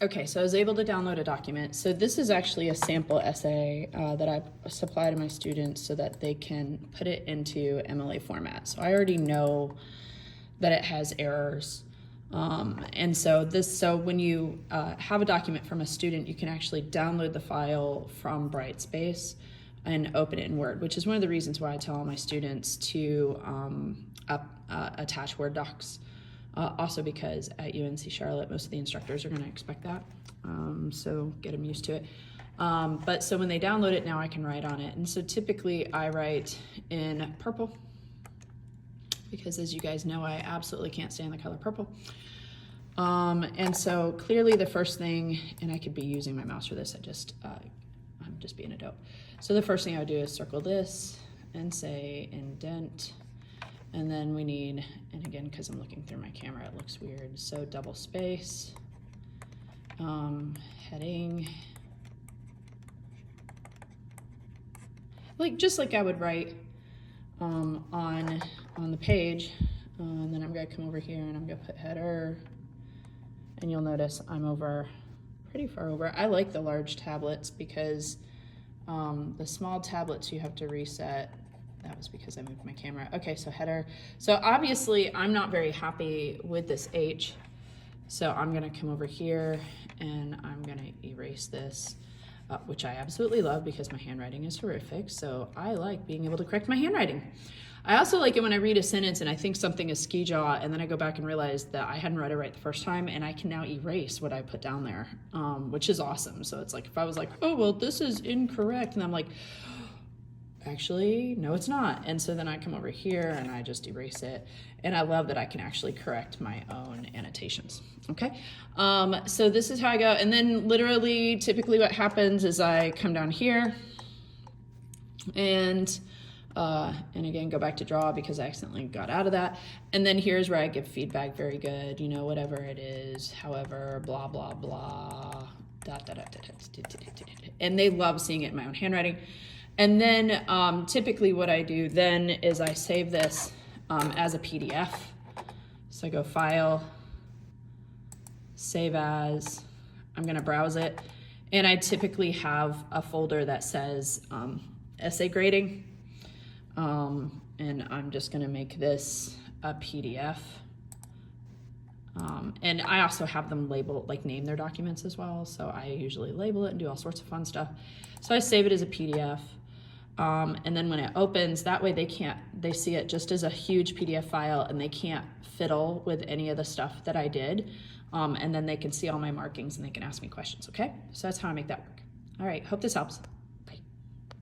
Okay, so I was able to download a document. So this is actually a sample essay that I supply to my students so that they can put it into MLA format. So I already know that it has errors. And so when you have a document from a student, you can actually download the file from Brightspace and open it in Word, which is one of the reasons why I tell all my students to attach Word docs. Also because at UNC Charlotte, most of the instructors are going to expect that, so get them used to it. But so when they download it, now I can write on it. And so typically I write in purple because, as you guys know, I absolutely can't stand the color purple. And so clearly the first thing, and I could be using my mouse for this, I'm just being a dope. So the first thing I would do is circle this and say indent. And then we need, and again, because I'm looking through my camera, it looks weird. So double space, heading, just like I would write on the page. And then I'm gonna come over here and I'm gonna put header. And you'll notice I'm pretty far over. I like the large tablets because the small tablets you have to reset. That was because I moved my camera. Okay, so header. So obviously I'm not very happy with this H. So I'm gonna come over here and I'm gonna erase this, which I absolutely love because my handwriting is horrific. So I like being able to correct my handwriting. I also like it when I read a sentence and I think something is ski jaw and then I go back and realize that I hadn't read it right the first time and I can now erase what I put down there, which is awesome. So it's like, if I was like, oh, well, this is incorrect. And I'm like, actually, no, it's not. And so then I come over here and I just erase it. And I love that I can actually correct my own annotations. Okay, so this is how I go. And then literally, typically what happens is I come down here and again, go back to draw because I accidentally got out of that. And then here's where I give feedback, very good, you know, whatever it is, however, blah, blah, blah, and they love seeing it in my own handwriting. And then typically what I do then is I save this as a PDF. So I go File, Save As, I'm gonna browse it. And I typically have a folder that says essay grading. And I'm just gonna make this a PDF. And I also have them label, name their documents as well. So I usually label it and do all sorts of fun stuff. So I save it as a PDF. And then when it opens, that way they see it just as a huge PDF file and they can't fiddle with any of the stuff that I did. And then they can see all my markings and they can ask me questions, okay? So that's how I make that work. All right, hope this helps.